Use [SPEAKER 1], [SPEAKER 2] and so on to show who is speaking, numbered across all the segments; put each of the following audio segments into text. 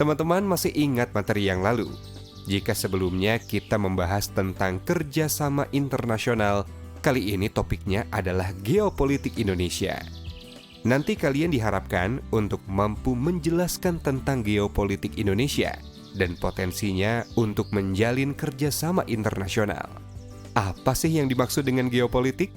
[SPEAKER 1] Teman-teman masih ingat materi yang lalu? Jika sebelumnya kita membahas tentang kerjasama internasional, kali ini topiknya adalah geopolitik Indonesia. Nanti kalian diharapkan untuk mampu menjelaskan tentang geopolitik Indonesia dan potensinya untuk menjalin kerjasama internasional. Apa sih yang dimaksud dengan geopolitik?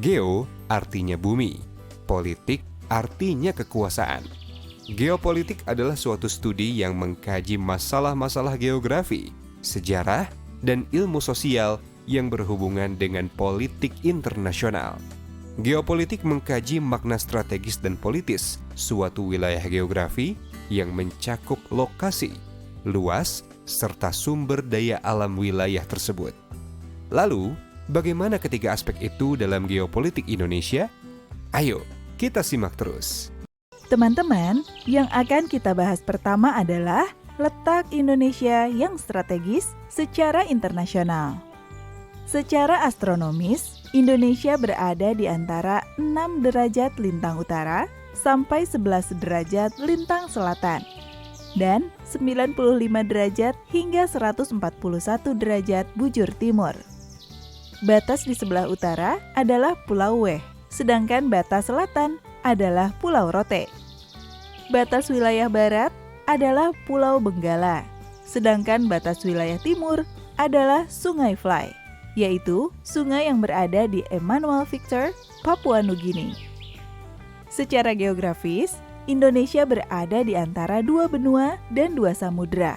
[SPEAKER 1] Geo artinya bumi, politik artinya kekuasaan. Geopolitik adalah suatu studi yang mengkaji masalah-masalah geografi, sejarah, dan ilmu sosial yang berhubungan dengan politik internasional. Geopolitik mengkaji makna strategis dan politis suatu wilayah geografi yang mencakup lokasi, luas, serta sumber daya alam wilayah tersebut. Lalu, bagaimana ketiga aspek itu dalam geopolitik Indonesia? Ayo, kita simak terus.
[SPEAKER 2] Teman-teman, yang akan kita bahas pertama adalah letak Indonesia yang strategis secara internasional. Secara astronomis, Indonesia berada di antara 6 derajat lintang utara sampai 11 derajat lintang selatan dan 95 derajat hingga 141 derajat bujur timur. Batas di sebelah utara adalah Pulau Weh, sedangkan batas selatan adalah Pulau Rote. Batas wilayah barat adalah Pulau Benggala, sedangkan batas wilayah timur adalah Sungai Fly, yaitu sungai yang berada di Emmanuel Victor, Papua Nugini. Secara geografis, Indonesia berada di antara 2 benua dan 2 samudra.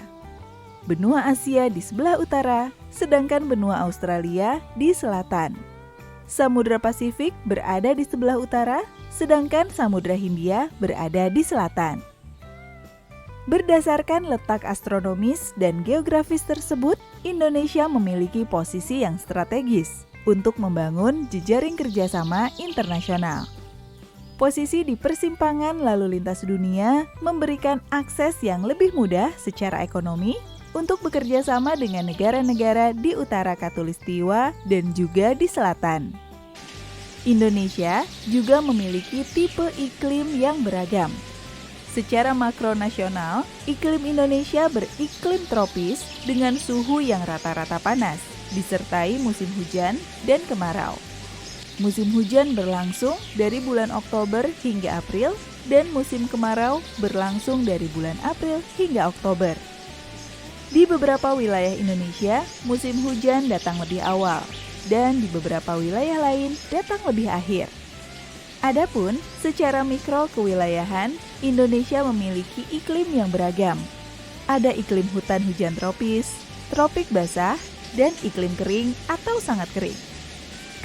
[SPEAKER 2] Benua Asia di sebelah utara, sedangkan benua Australia di selatan. Samudra Pasifik berada di sebelah utara, sedangkan Samudra Hindia berada di selatan. Berdasarkan letak astronomis dan geografis tersebut, Indonesia memiliki posisi yang strategis untuk membangun jejaring kerjasama internasional. Posisi di persimpangan lalu lintas dunia memberikan akses yang lebih mudah secara ekonomi untuk bekerja sama dengan negara-negara di utara Khatulistiwa dan juga di selatan. Indonesia juga memiliki tipe iklim yang beragam. Secara makronasional, iklim Indonesia beriklim tropis dengan suhu yang rata-rata panas, disertai musim hujan dan kemarau. Musim hujan berlangsung dari bulan Oktober hingga April, dan musim kemarau berlangsung dari bulan April hingga Oktober. Di beberapa wilayah Indonesia, musim hujan datang lebih awal, dan di beberapa wilayah lain datang lebih akhir. Adapun secara mikro kewilayahan, Indonesia memiliki iklim yang beragam. Ada iklim hutan hujan tropis, tropik basah, dan iklim kering atau sangat kering.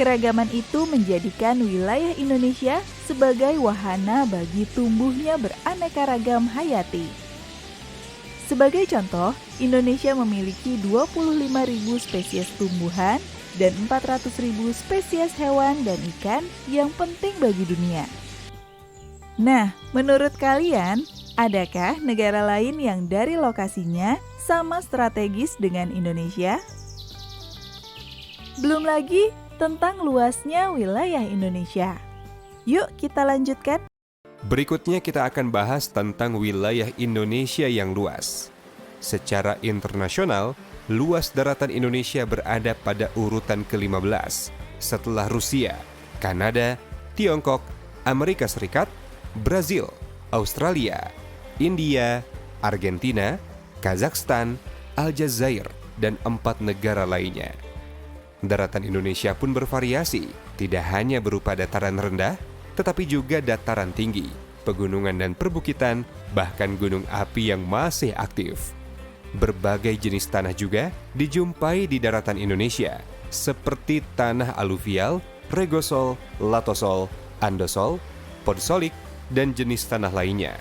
[SPEAKER 2] Keragaman itu menjadikan wilayah Indonesia sebagai wahana bagi tumbuhnya beraneka ragam hayati. Sebagai contoh, Indonesia memiliki 25.000 spesies tumbuhan dan 400.000 spesies hewan dan ikan yang penting bagi dunia. Nah, menurut kalian, adakah negara lain yang dari lokasinya sama strategis dengan Indonesia? Belum lagi tentang luasnya wilayah Indonesia. Yuk kita lanjutkan.
[SPEAKER 1] Berikutnya kita akan bahas tentang wilayah Indonesia yang luas. Secara internasional, luas daratan Indonesia berada pada urutan ke-15 setelah Rusia, Kanada, Tiongkok, Amerika Serikat, Brazil, Australia, India, Argentina, Kazakhstan, Aljazair, dan 4 negara lainnya. Daratan Indonesia pun bervariasi, tidak hanya berupa dataran rendah, tetapi juga dataran tinggi, pegunungan dan perbukitan, bahkan gunung api yang masih aktif. Berbagai jenis tanah juga dijumpai di daratan Indonesia, seperti tanah aluvial, regosol, latosol, andosol, podsolik, dan jenis tanah lainnya.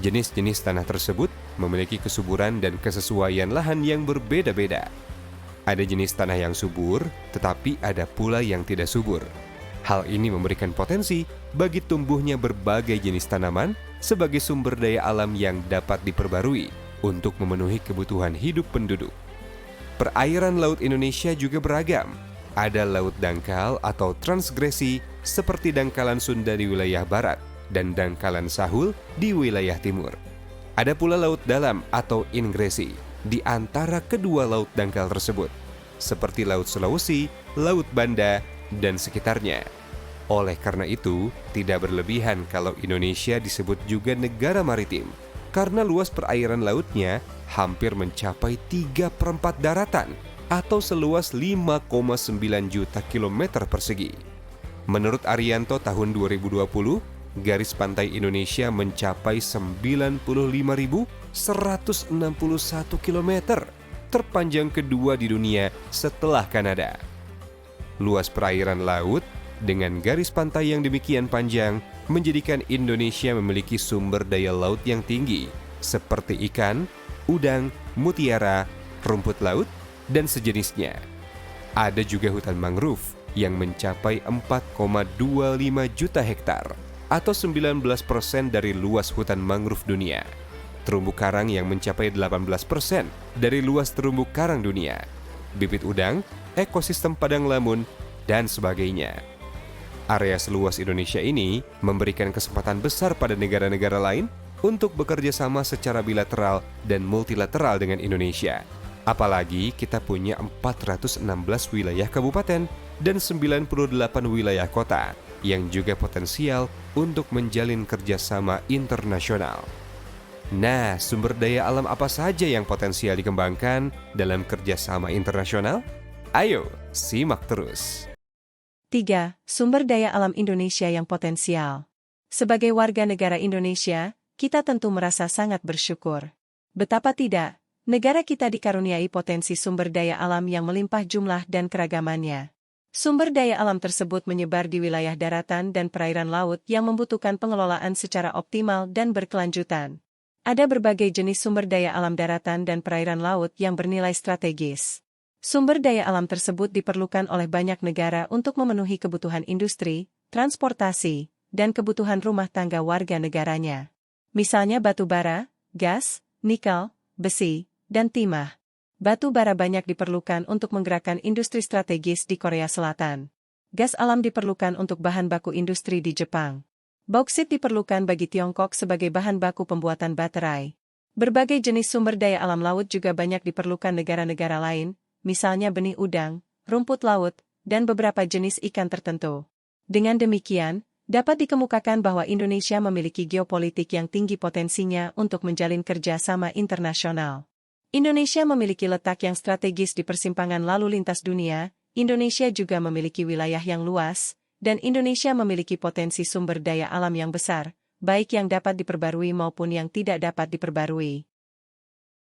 [SPEAKER 1] Jenis-jenis tanah tersebut memiliki kesuburan dan kesesuaian lahan yang berbeda-beda. Ada jenis tanah yang subur, tetapi ada pula yang tidak subur. Hal ini memberikan potensi bagi tumbuhnya berbagai jenis tanaman sebagai sumber daya alam yang dapat diperbarui untuk memenuhi kebutuhan hidup penduduk. Perairan laut Indonesia juga beragam. Ada laut dangkal atau transgresi seperti dangkalan Sunda di wilayah barat dan dangkalan Sahul di wilayah timur. Ada pula laut dalam atau ingresi di antara kedua laut dangkal tersebut, seperti Laut Sulawesi, Laut Banda, dan sekitarnya. Oleh karena itu, tidak berlebihan kalau Indonesia disebut juga negara maritim, karena luas perairan lautnya hampir mencapai 3/4 daratan atau seluas 5,9 juta kilometer persegi. Menurut Arianto tahun 2020, garis pantai Indonesia mencapai 95.161 km, terpanjang kedua di dunia setelah Kanada. Luas perairan laut dengan garis pantai yang demikian panjang menjadikan Indonesia memiliki sumber daya laut yang tinggi, seperti ikan, udang, mutiara, rumput laut, dan sejenisnya. Ada juga hutan mangrove yang mencapai 4,25 juta hektar atau 19% dari luas hutan mangrove dunia. Terumbu karang yang mencapai 18% dari luas terumbu karang dunia. Bibit udang, ekosistem padang lamun, dan sebagainya. Area seluas Indonesia ini memberikan kesempatan besar pada negara-negara lain untuk bekerja sama secara bilateral dan multilateral dengan Indonesia. Apalagi kita punya 416 wilayah kabupaten dan 98 wilayah kota yang juga potensial untuk menjalin kerjasama internasional. Nah, sumber daya alam apa saja yang potensial dikembangkan dalam kerjasama internasional? Ayo, simak terus.
[SPEAKER 3] 3. Sumber daya alam Indonesia yang potensial. Sebagai warga negara Indonesia, kita tentu merasa sangat bersyukur. Betapa tidak, negara kita dikaruniai potensi sumber daya alam yang melimpah jumlah dan keragamannya. Sumber daya alam tersebut menyebar di wilayah daratan dan perairan laut yang membutuhkan pengelolaan secara optimal dan berkelanjutan. Ada berbagai jenis sumber daya alam daratan dan perairan laut yang bernilai strategis. Sumber daya alam tersebut diperlukan oleh banyak negara untuk memenuhi kebutuhan industri, transportasi, dan kebutuhan rumah tangga warga negaranya. Misalnya batu bara, gas, nikel, besi, dan timah. Batu bara banyak diperlukan untuk menggerakkan industri strategis di Korea Selatan. Gas alam diperlukan untuk bahan baku industri di Jepang. Bauksit diperlukan bagi Tiongkok sebagai bahan baku pembuatan baterai. Berbagai jenis sumber daya alam laut juga banyak diperlukan negara-negara lain, misalnya benih udang, rumput laut, dan beberapa jenis ikan tertentu. Dengan demikian, dapat dikemukakan bahwa Indonesia memiliki geopolitik yang tinggi potensinya untuk menjalin kerjasama internasional. Indonesia memiliki letak yang strategis di persimpangan lalu lintas dunia, Indonesia juga memiliki wilayah yang luas, dan Indonesia memiliki potensi sumber daya alam yang besar, baik yang dapat diperbarui maupun yang tidak dapat diperbarui.